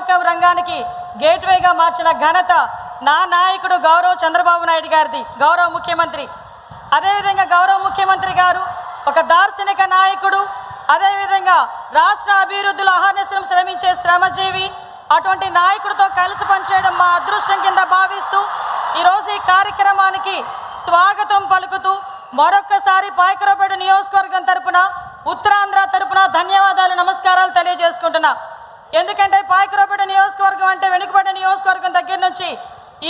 మానవక రంగానికి గేట్వేగా మార్చిన ఘనత నా నాయకుడు గౌరవ చంద్రబాబు నాయుడు గారిది, గౌరవ ముఖ్యమంత్రి. అదేవిధంగా గౌరవ ముఖ్యమంత్రి గారు ఒక దార్శనిక నాయకుడు, అదేవిధంగా రాష్ట్ర అభివృద్ధిలో అహర్నిశలం శ్రమించే శ్రమజీవి. అటువంటి నాయకుడితో కలిసి పనిచేయడం మా అదృష్టం కింద భావిస్తూ ఈరోజు ఈ కార్యక్రమానికి స్వాగతం పలుకుతూ మరొక్కసారి పాయకరావుపేట నియోజకవర్గం తరపున, ఉత్తరాంధ్ర తరపున ధన్యవాదాలు, నమస్కారాలు తెలియజేసుకుంటున్నా. ఎందుకంటే పాయకరావుపేట నియోజకవర్గం అంటే వెనుకబడ్డ నియోజకవర్గం దగ్గర నుంచి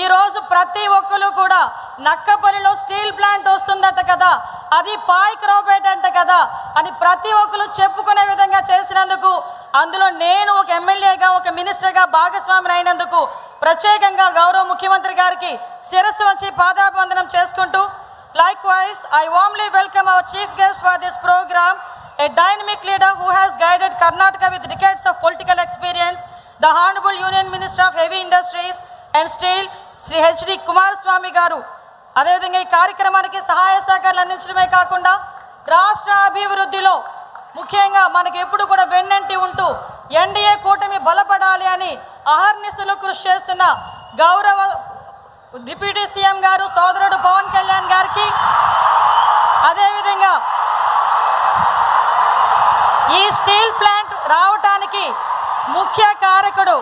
ఈరోజు ప్రతి ఒక్కరు కూడా నక్కపల్లిలో స్టీల్ ప్లాంట్ వస్తుందట కదా, అది పాయకరావుపేట అంట కదా అని ప్రతి ఒక్కరు చెప్పుకునే విధంగా చేసినందుకు, అందులో నేను ఒక ఎమ్మెల్యేగా ఒక మినిస్టర్గా భాగస్వామిని అయినందుకు ప్రత్యేకంగా గౌరవ ముఖ్యమంత్రి గారికి శిరస్సు వంచి పాదాభివందనం చేసుకుంటూ, likewise I warmly welcome our chief guest for this program, a dynamic leader who has guided Karnataka with decades of political experience, the Honorable Union Minister of Heavy Industries and Steel, Sri H.D. Kumaraswamy garu. అదేవిధంగా ఈ కార్యక్రమానికి సహాయ సహకారాలు అందించడమే కాకుండా రాష్ట్ర అభివృద్ధిలో ముఖ్యంగా మనకి ఎప్పుడు కూడా వెన్నంటి ఉంటూ ఎన్డీఏ కూటమి బలపడాలి అని అహర్నిశలు కృషి చేస్తున్న గౌరవ డిప్యూటీ సీఎం గారు సోదరుడు పవన్ కళ్యాణ్ గారికి, అదేవిధంగా ఈ స్టీల్ ప్లాంట్ రావటానికి ముఖ్య కారకుడు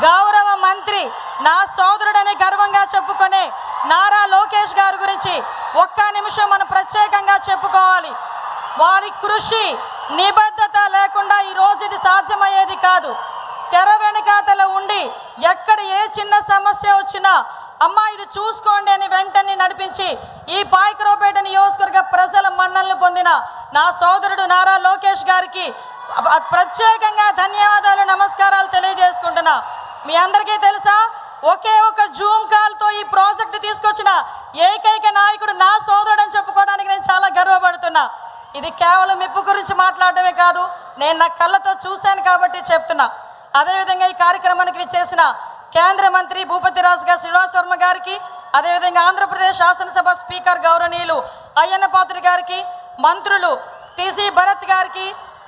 గౌరవ మంత్రి, నా సోదరుడని గర్వంగా చెప్పుకునే నారా లోకేష్ గారి గురించి ఒక్క నిమిషం మనం ప్రత్యేకంగా చెప్పుకోవాలి. వారి కృషి నిబద్ధత లేకుండా ఈరోజు ఇది సాధ్యమయ్యేది కాదు. తెర వెనకాతల ఉండి ఎక్కడ ఏ చిన్న సమస్య వచ్చినా అమ్మా ఇది చూసుకోండి అని వెంటనే నడిపించి ఈ పాయకరావుపేట నియోజకవర్గ ప్రజల మన్ననలు పొందిన నా సోదరుడు నారా లోకేష్ గారికి ప్రత్యేకంగా ధన్యవాదాలు, నమస్కారాలు తెలియజేసుకుంటున్నా. మీ అందరికీ తెలుసా, ఒకే ఒక జూమ్ కాల్తో ఈ ప్రాజెక్టు తీసుకొచ్చిన ఏకైక నాయకుడు నా సోదరుడు అని చెప్పుకోవడానికి నేను చాలా గర్వపడుతున్నా. ఇది కేవలం మెప్పు గురించి మాట్లాడటమే కాదు, నేను నా కళ్ళతో చూశాను కాబట్టి చెప్తున్నా. అదేవిధంగా ఈ కార్యక్రమానికి విచ్చేసిన కేంద్ర మంత్రి భూపతిరాజు గారు శ్రీనివాస్ వర్మ గారికి, అదేవిధంగా ఆంధ్రప్రదేశ్ శాసనసభ స్పీకర్ గౌరవనీయులు అయ్యన్న పాత్రుడు గారికి, మంత్రులు టీసీ భరత్ గారికి,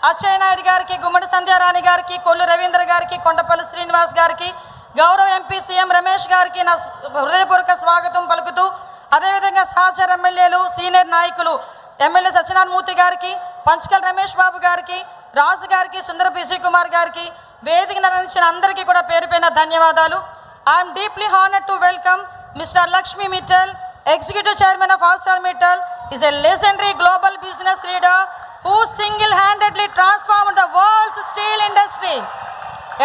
అచ్చెయ్య నాయుడు గారికి, గుమ్మడి సంధ్యారాణి గారికి, కొల్లు రవీంద్ర గారికి, కొండపల్లి శ్రీనివాస్ గారికి, గౌరవ ఎంపీ సీఎం రమేష్ గారికి నా హృదయపూర్వక స్వాగతం పలుకుతూ, అదేవిధంగా సహచర ఎమ్మెల్యేలు సీనియర్ నాయకులు ఎమ్మెల్యే సత్యనారాయణమూర్తి గారికి, పంచకల్ రమేష్ బాబు గారికి, రాజు గారికి, సుందర విజయ్ కుమార్ గారికి, వేదిక నడిచిన అందరికీ కూడా పేరు పైన ధన్యవాదాలు. I'm deeply honoured to welcome mister Lakshmi Mittal, executive chairman of ArcelorMittal, is a legendary global business leader who single-handedly transformed the world's steel industry,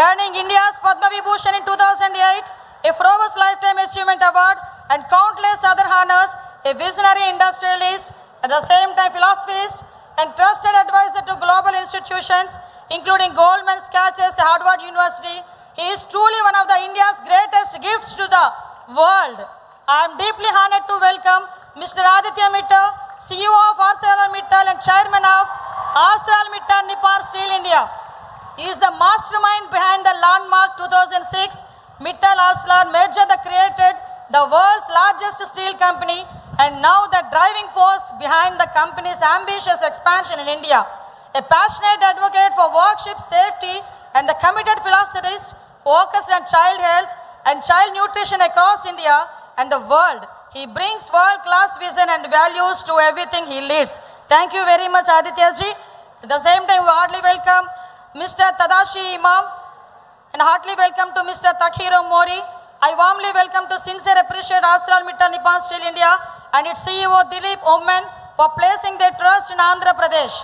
earning India's Padma Vibhushan in 2008, a Forbes Lifetime Achievement Award, and countless other honors. A visionary industrialist, at the same time philosophist and trusted advisor to global institutions, including Goldman Sachs and Harvard University. He is truly one of the India's greatest gifts to the world. I am deeply honored to welcome Mr. Aditya Mittal, CEO of ArcelorMittal and Chairman of ArcelorMittal Nippon Steel India. He is the mastermind behind the landmark 2006 Mittal Arcelor merger that created the world's largest steel company, and now the driving force behind the company's ambitious expansion in India. A passionate advocate for workship safety and the committed philanthropist focused on child health and child nutrition across India and the world. He brings world-class vision and values to everything he leads. Thank you very much, Aditya ji. At the same time, we heartily welcome Mr. Tadashi Imam and heartily welcome to Mr. Takhiro Mori. I warmly welcome to sincere appreciate ArcelorMittal Nippon Steel India and its CEO Dilip Omen for placing their trust in Andhra Pradesh,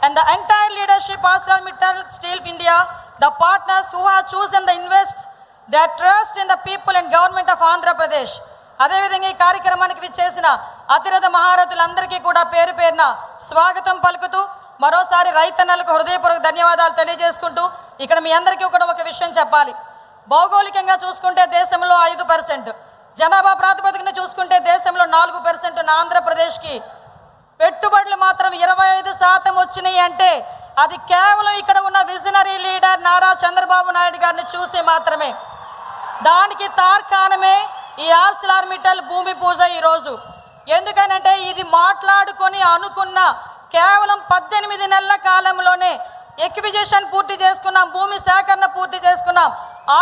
and the entire leadership ArcelorMittal Steel India, the partners who have chosen to invest their trust in the people and government of Andhra Pradesh. అదేవిధంగా ఈ కార్యక్రమానికి విచ్చేసిన అతిరథ మహారథులందరికీ కూడా పేరు పేరున స్వాగతం పలుకుతూ మరోసారి రైతన్నలకు హృదయపూర్వక ధన్యవాదాలు తెలియజేసుకుంటూ, ఇక్కడ మీ అందరికీ కూడా ఒక విషయం చెప్పాలి. భౌగోళికంగా చూసుకుంటే దేశంలో 5%, జనాభా ప్రాతిపదికన చూసుకుంటే దేశంలో 4% ఉన్న ఆంధ్రప్రదేశ్కి పెట్టుబడులు మాత్రం 25% వచ్చినాయి అంటే అది కేవలం ఇక్కడ ఉన్న విజనరీ లీడర్ నారా చంద్రబాబు నాయుడు గారిని చూసి మాత్రమే. దానికి తార్కాణమే ఈ ArcelorMittal భూమి పూజ ఈరోజు. ఎందుకనంటే ఇది మాట్లాడుకొని అనుకున్న కేవలం 18 నెలల కాలంలోనే ఎక్విజిషన్ పూర్తి చేసుకున్నాం, భూమి సేకరణ పూర్తి చేసుకున్నాం,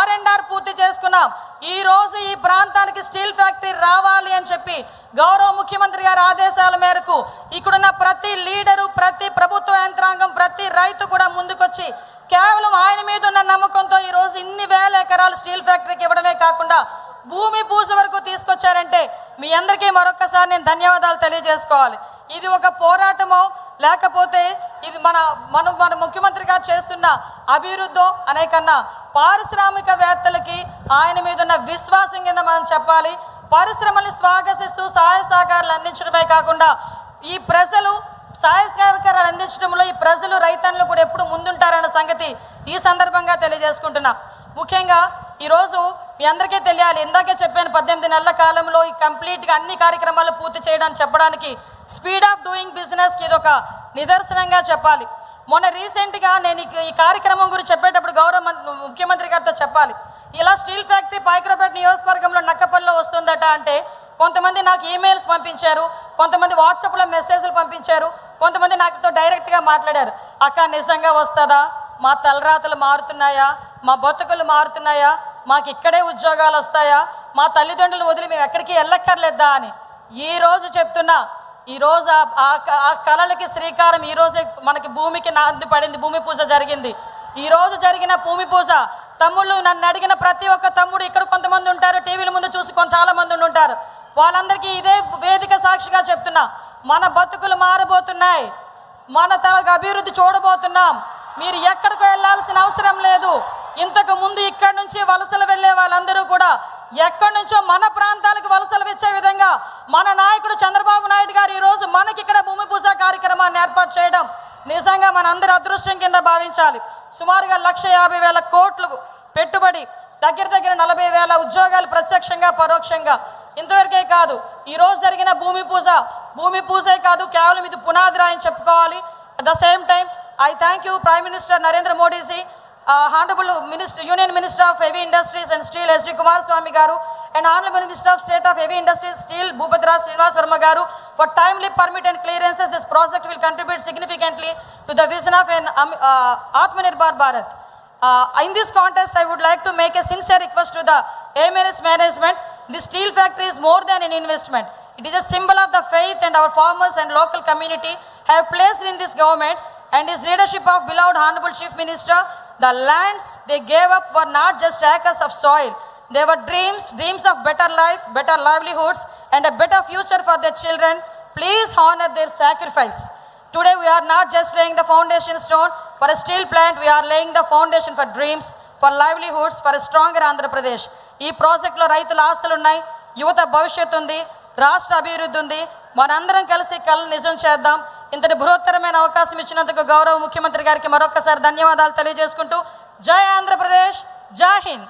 R&R పూర్తి చేసుకున్నాం. ఈ రోజు ఈ ప్రాంతానికి స్టీల్ ఫ్యాక్టరీ రావాలి అని చెప్పి గౌరవ ముఖ్యమంత్రి గారి ఆదేశాల మేరకు ఇక్కడున్న ప్రతి లీడరు, ప్రతి ప్రభుత్వ యంత్రాంగం, ప్రతి రైతు కూడా ముందుకొచ్చి కేవలం ఆయన మీద ఉన్న నమ్మకంతో ఈరోజు ఇన్ని వేల ఎకరాలు స్టీల్ ఫ్యాక్టరీకి ఇవ్వడమే కాకుండా భూమి పూజ వరకు తీసుకొచ్చారంటే మీ అందరికీ మరొకసారి నేను ధన్యవాదాలు తెలియజేసుకోవాలి. ఇది ఒక పోరాటమో లేకపోతే ఇది మన ముఖ్యమంత్రి గారు చేస్తున్న అభివృద్ధో అనే కన్నా పారిశ్రామికవేత్తలకి ఆయన మీద ఉన్న విశ్వాసం కింద మనం చెప్పాలి. పరిశ్రమల్ని స్వాగతిస్తూ సహాయ సహకారాలు అందించడమే కాకుండా ఈ ప్రజలు సహాయ సహకారాలు అందించడంలో ఈ ప్రజలు రైతన్నులు కూడా ఎప్పుడు ముందుంటారన్న సంగతి ఈ సందర్భంగా తెలియజేసుకుంటున్నా. ముఖ్యంగా ఈరోజు మీ అందరికీ తెలియాలి, ఇందాకే చెప్పాను 18 నెలల కాలంలో ఈ కంప్లీట్గా అన్ని కార్యక్రమాలు పూర్తి చేయడానికి చెప్పడానికి స్పీడ్ ఆఫ్ డూయింగ్ బిజినెస్కి ఇది ఒక నిదర్శనంగా చెప్పాలి. మొన్న రీసెంట్గా నేను ఈ కార్యక్రమం గురించి చెప్పేటప్పుడు గౌరవ ముఖ్యమంత్రి గారితో చెప్పాలి, ఇలా స్టీల్ ఫ్యాక్టరీ పాయకరావుపేట నియోజకవర్గంలో నక్కపల్లిలో వస్తుందట అంటే కొంతమంది నాకు ఈమెయిల్స్ పంపించారు, కొంతమంది వాట్సాప్లో మెసేజ్లు పంపించారు, కొంతమంది నాతో డైరెక్ట్గా మాట్లాడారు. అక్క నిజంగా వస్తుందా, మా తలరాతలు మారుతున్నాయా, మా బతుకులు మారుతున్నాయా, మాకు ఇక్కడే ఉద్యోగాలు వస్తాయా, మా తల్లిదండ్రులు వదిలి మేము ఎక్కడికి వెళ్ళక్కర్లేదా అని ఈరోజు చెప్తున్నా. ఈరోజు ఆ కళలకి శ్రీకారం ఈరోజే మనకి భూమికి నాంది పడింది, భూమి పూజ జరిగింది. ఈరోజు జరిగిన భూమి పూజ తమ్ముళ్ళు నన్ను అడిగిన ప్రతి ఒక్క తమ్ముడు ఇక్కడ కొంతమంది ఉంటారు, టీవీల ముందు చూసి చాలా మంది ఉంటారు, వాళ్ళందరికీ ఇదే వేదిక సాక్షిగా చెప్తున్నా, మన బతుకులు మారబోతున్నాయి, మన తనకు అభివృద్ధి చూడబోతున్నాం. మీరు ఎక్కడికి వెళ్ళాల్సిన అవసరం లేదు. ఇంతకు ముందు ఇక్కడి నుంచి వలసలు వెళ్ళే వాళ్ళందరూ కూడా ఎక్కడి నుంచో మన ప్రాంతాలకు వలసలు వచ్చే విధంగా మన నాయకుడు చంద్రబాబు నాయుడు గారు ఈరోజు మనకి ఇక్కడ భూమి పూజ కార్యక్రమాన్ని ఏర్పాటు చేయడం నిజంగా మనందరి అదృష్టం కింద భావించాలి. సుమారుగా 1,50,000 కోట్లు పెట్టుబడి, దగ్గర 40,000 ఉద్యోగాలు ప్రత్యక్షంగా పరోక్షంగా. ఇంతవరకే కాదు, ఈరోజు జరిగిన భూమి పూజే కాదు, కేవలం ఇది పునాది రాయని చెప్పుకోవాలి. At the same time I thank you Prime Minister Narendra Modi ji, Honorable Union Minister of Heavy Industries and Steel S.D. Kumaraswamy garu, and Honorable Minister of State of Heavy Industries Steel Bhupathira Srinivas Verma garu for timely permit and clearances. This project will contribute significantly to the vision of an Atmanirbhar Bharat. In this context, I would like to make a sincere request to the AMNS management. This steel factory is more than an investment. It is a symbol of the faith and our farmers and local community have placed in this government and his leadership of beloved Honorable Chief Minister. The lands they gave up were not just acres of soil. They were dreams of better life, better livelihoods, and a better future for their children. Please honor their sacrifice. Today we are not just laying the foundation stone for a steel plant, we are laying the foundation for dreams, for livelihoods, for a stronger Andhra Pradesh. ఈ ప్రాజెక్టులో రైతుల ఆశలు ఉన్నాయి, యువత భవిష్యత్తు ఉంది, రాష్ట్ర అభివృద్ధి ఉంది. మనందరం కలిసి కళలు నిజం చేద్దాం. ఇంతటి బృహత్తరమైన అవకాశం ఇచ్చినందుకు గౌరవ ముఖ్యమంత్రి గారికి మరొకసారి ధన్యవాదాలు తెలియజేసుకుంటూ జై ఆంధ్రప్రదేశ్, జై హింద్.